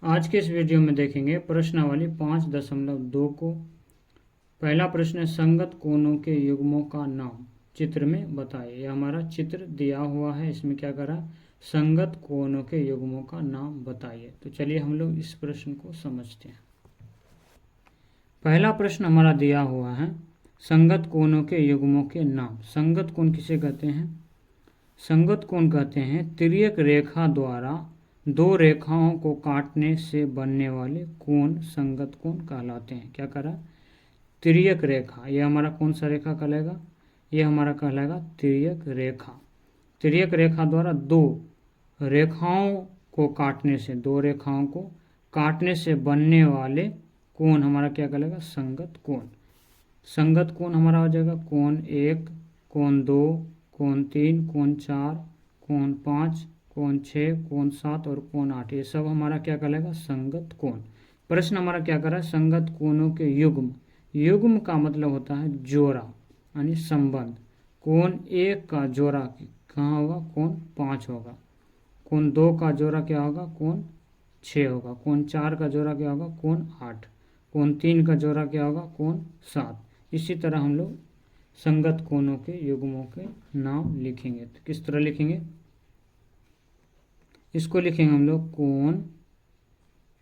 आज के इस वीडियो में देखेंगे प्रश्नावली 5.2 को। पहला प्रश्न है संगत कोणों के युग्मों का नाम चित्र में बताइए। यह हमारा चित्र दिया हुआ है, इसमें क्या करा, संगत कोणों के युग्मों का नाम बताइए। तो चलिए हम लोग इस प्रश्न को समझते हैं। पहला प्रश्न हमारा दिया हुआ है संगत कोणों के युग्मों के नाम। संगत कोण किसे कहते हैं? संगत कोण कहते हैं तिर्यक रेखा द्वारा दो रेखाओं को काटने से बनने वाले कोण संगत कोण कहलाते हैं। क्या करा, तिर्यक रेखा। यह हमारा कौन सा रेखा कहलाएगा? यह हमारा कहलाएगा तिर्यक रेखा। तिर्यक रेखा द्वारा दो रेखाओं को काटने से, दो रेखाओं को काटने से बनने वाले कोण हमारा क्या कहलाएगा? संगत कोण। संगत कोण हमारा हो जाएगा कोण 1, कोण 2, कोण 3, कोण 4, कोण 5, कोण 6, कोण 7 और कोण 8। ये सब हमारा क्या कहलाएगा? संगत कोण। प्रश्न हमारा क्या कर रहा है? संगत कोणों के युग्म। युग्म का मतलब होता है जोड़ा यानी संबंध। कोण 1 का जोड़ा कहाँ होगा? कोण 5 होगा। कोण 2 का जोड़ा क्या होगा? कोण 6 होगा। कोण 4 का जोड़ा क्या होगा? कोण 8। कोण 3 का जोड़ा क्या होगा? कोण 7। इसी तरह हम लोग संगत कोणों के युग्मों के नाम लिखेंगे। तो किस तरह लिखेंगे? इसको लिखेंगे हम लोग कोण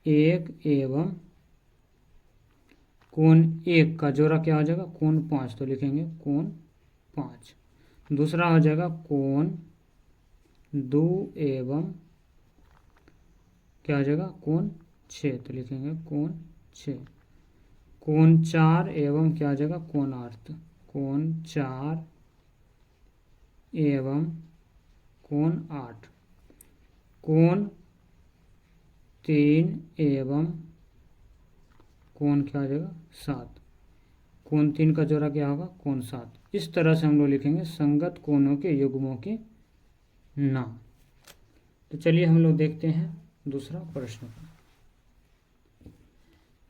1 एवं कोण 1 का जोड़ा क्या हो जाएगा? कोण 5। तो लिखेंगे कोण 5। दूसरा हो जाएगा कोण 2 एवं क्या हो जाएगा? कोण 6। तो लिखेंगे कोण 6। कोण 4 एवं क्या हो जाएगा? कोण 8। तो कोण 4 एवं कोण 8। कोण 3 एवं कोण क्या हो जाएगा? 7। कोण 3 का जोड़ा क्या होगा? कोण 7। इस तरह से हम लोग लिखेंगे संगत कोणों के युग्मों के नाम। तो चलिए हम लोग देखते हैं दूसरा प्रश्न।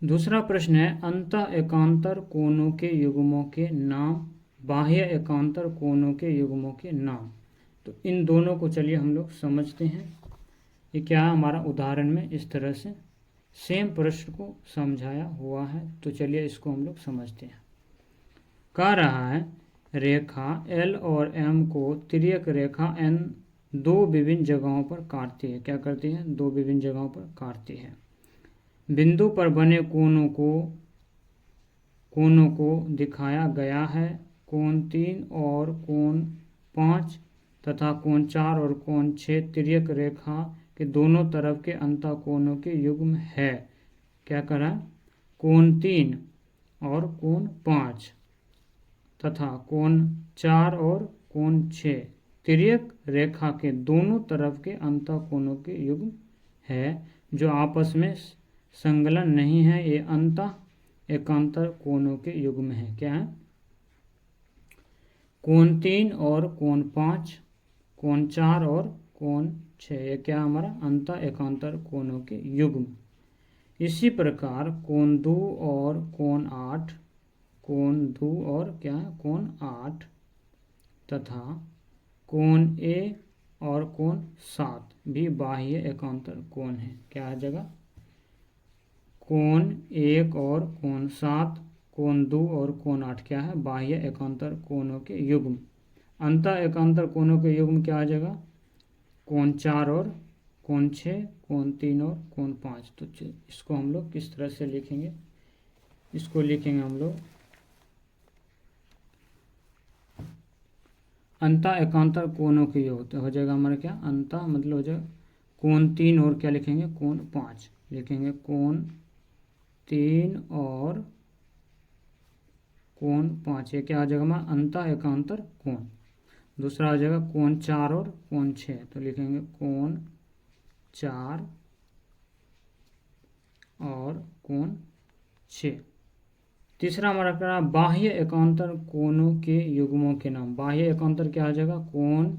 दूसरा प्रश्न है अंतः एकांतर कोणों के युग्मों के नाम, बाह्य एकांतर कोणों के युग्मों के नाम। तो इन दोनों को चलिए हम लोग समझते हैं। ये क्या है? हमारा उदाहरण में इस तरह से सेम प्रश्न को समझाया हुआ है। तो चलिए इसको हम लोग समझते हैं। कह रहा है रेखा L और M को तिर्यक रेखा N दो विभिन्न जगहों पर काटती है। क्या करती है? दो विभिन्न जगहों पर काटती है। बिंदु पर बने कोणों को दिखाया गया है। कोण 3 और कोण 5 तथा कोण 4 और कोण 6 तिर्यक रेखा के दोनों तरफ के अंतः कोणों के युग्म है। क्या करा? कोण 3 और कोण 5 तथा कोण 4 और कोण 6 तिर्यक रेखा के दोनों तरफ के अंतः कोणों के युग्म है जो आपस में संलग्न नहीं है। ये अंतः एकांतर कोणों के युग्म है। क्या है? कोण 3 और कोण 5, कोण 4 और कोण 6, ये क्या हमारा? अंतः एकांतर कोणों के युग्म। इसी प्रकार कोण 2 और कोण 8, कोण 2 और क्या है? कोण 8 तथा कोण A और कोण 7 भी बाह्य एकांतर कोण है। क्या है जगह? कोण 1 और कोण 7, कोण 2 और कोण 8 क्या है? बाह्य एकांतर कोणों के युग्म। अंतः एकांतर कोणों के युग्म क्या आ जाएगा? कोण 4 और कोण 6, कोण 3 और कोण 5। तो इसको हम लोग किस तरह से लिखेंगे? इसको लिखेंगे हम लोग अंतः एकांतर कोणों के योग। तो हो जाएगा हमारा क्या? अंतः मतलब हो जाएगा कोण 3 और क्या लिखेंगे? कोण 5 लिखेंगे। कोण 3 और कोण 5 ये क्या आ जाएगा हमारा? अंतः एकांतर कोण। दूसरा आ जाएगा कोण 4 और कोण 6। तो लिखेंगे कोण 4 और कोण 6। तीसरा हमारा क्या है? बाह्य एकांतर कोणों के युग्मों के नाम। बाह्य एकांतर क्या आ जाएगा? कोण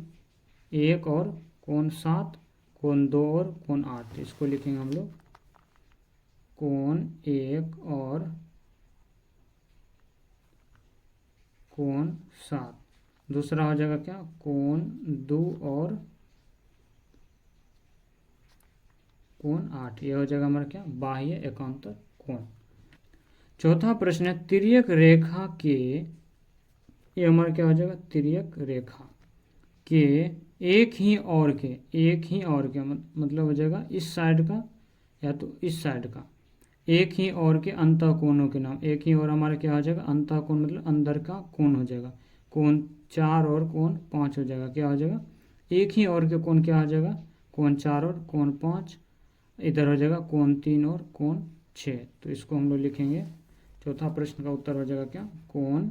1 और कोण 7, कोण 2 और कोण 8। तो इसको लिखेंगे हम लोग कोण 1 और कोण 7। दूसरा हो जाएगा क्या? कोण 2 और कोण 8। यह हो जाएगा हमारा क्या, बाह्य एकांतर कोण। चौथा प्रश्न है तिर्यक रेखा के, ये हमारा क्या हो जाएगा, तिर्यक रेखा के एक ही और के मतलब हो जाएगा इस साइड का या तो इस साइड का, एक ही और के अंतः कोणों के नाम। एक ही और हमारा क्या हो जाएगा, अंतः कोण मतलब अंदर का कोण हो जाएगा। कोण 4 और कोण 5 हो जाएगा। क्या हो जाएगा, एक ही और के कोण क्या हो जाएगा, कोण 4 और कोण 5। इधर हो जाएगा कोण 3 और कोण 6। तो इसको हम लोग लिखेंगे, चौथा प्रश्न का उत्तर हो जाएगा क्या, कोण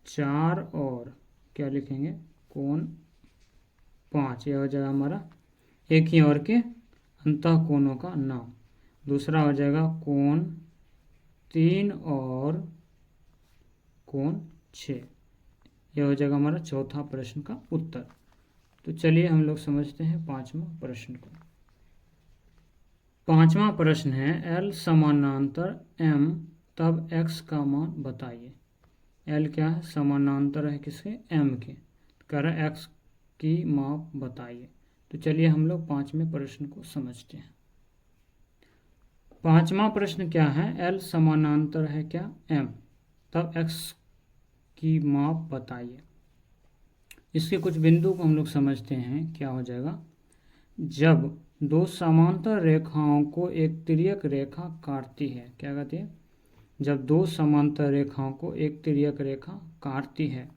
4 और क्या लिखेंगे, कोण 5। यह हो जाएगा हमारा एक ही और के अंतः कोणों का नाम। दूसरा हो जाएगा कोण 3 और कोण 6। यह हो जाएगा हमारा चौथा प्रश्न का उत्तर। तो चलिए हम लोग समझते हैं पांचवा प्रश्न को। पांचवा प्रश्न है L समानांतर M, तब x का मान बताइए। L क्या है, समानांतर है किसके, M के। कह रहा है x की माप बताइए। तो चलिए हम लोग पांचवें प्रश्न को समझते हैं। पांचवा प्रश्न क्या है, L समानांतर है क्या M, तब x की माप बताइए। इसके कुछ बिंदु को हम लोग समझते हैं। क्या हो जाएगा, जब दो समांतर रेखाओं को एक तिर्यक रेखा काटती है, क्या कहती है, जब दो समांतर रेखाओं को एक तिर्यक रेखा काटती है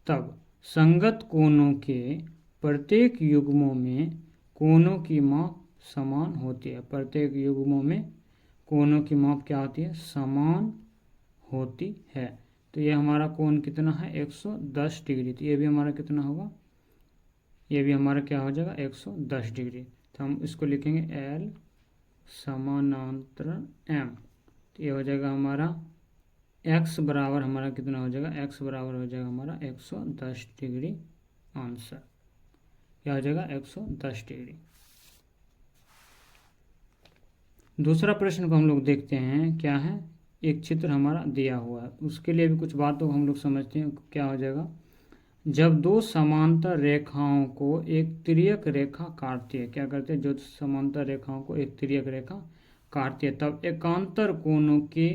तब संगत कोणों के प्रत्येक युग्मों में कोणों की माप समान होती है। प्रत्येक युग्मों में कोणों की माप क्या होती है, समान होती है। तो ये हमारा कोण कितना है, 110 डिग्री। तो ये भी हमारा कितना होगा, ये भी हमारा क्या हो जाएगा, 110 डिग्री। तो हम इसको लिखेंगे L समानांतर M। तो ये हो जाएगा हमारा x बराबर हमारा कितना हो जाएगा, x बराबर हो जाएगा हमारा 110 डिग्री। आंसर क्या हो जाएगा, 110 डिग्री। दूसरा प्रश्न को हम लोग देखते हैं। क्या है, एक चित्र हमारा दिया हुआ है, उसके लिए भी कुछ बातों को हम लोग समझते हैं। क्या हो जाएगा, जब दो समांतर रेखाओं को एक तिर्यक रेखा काटती है, क्या करते हैं, जो समांतर रेखाओं को एक तिर्यक रेखा काटती है तब एकांतर कोणों के,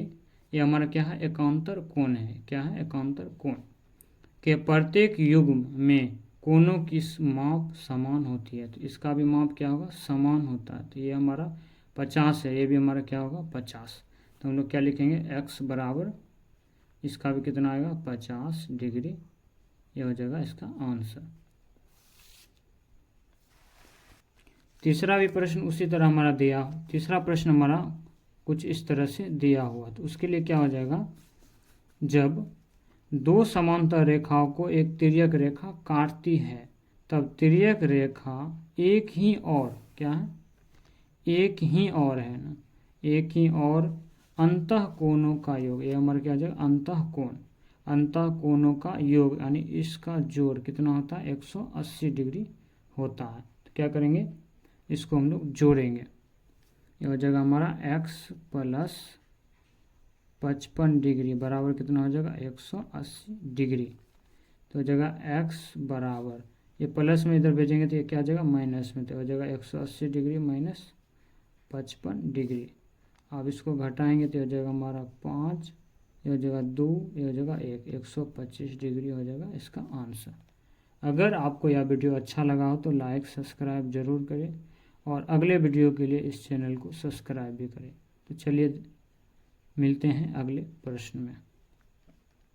ये हमारा क्या है, एकांतर कोण है। क्या है, एकांतर कोण के प्रत्येक युग्म में कोणों की माप समान होती है। तो इसका भी माप क्या होगा, समान होता है। तो ये हमारा 50 है, ये भी हमारा क्या होगा, 50। तो हम लोग क्या लिखेंगे, x बराबर इसका भी कितना आएगा, 50 डिग्री। ये हो जाएगा इसका आंसर। तीसरा भी प्रश्न उसी तरह हमारा दिया, तीसरा प्रश्न हमारा कुछ इस तरह से दिया हुआ। तो उसके लिए क्या हो जाएगा, जब दो समांतर रेखाओं को एक तिर्यक रेखा काटती है तब तिर्यक रेखा एक ही और, क्या है, एक ही और है ना, एक ही और अंतः कोणों का योग। ये हमारा क्या हो जाएगा, अंतः कोण, अंतः कोणों का योग यानी इसका जोड़ कितना होता है, 180 डिग्री होता है। तो क्या करेंगे, इसको हम लोग जोड़ेंगे। ये हो जाएगा हमारा x प्लस 55 डिग्री बराबर कितना हो जाएगा, 180 डिग्री। तो हो जाएगा x बराबर, ये प्लस में इधर भेजेंगे तो ये क्या हो जाएगा, माइनस में। तो हो जाएगा 180 डिग्री माइनस 55 डिग्री। अब इसको घटाएंगे तो हो जाएगा हमारा 5, ये हो जाएगा 2, ये हो जाएगा 1, 125 डिग्री हो जाएगा इसका आंसर। अगर आपको यह वीडियो अच्छा लगा हो तो लाइक सब्सक्राइब जरूर करें और अगले वीडियो के लिए इस चैनल को सब्सक्राइब भी करें। तो चलिए मिलते हैं अगले प्रश्न में।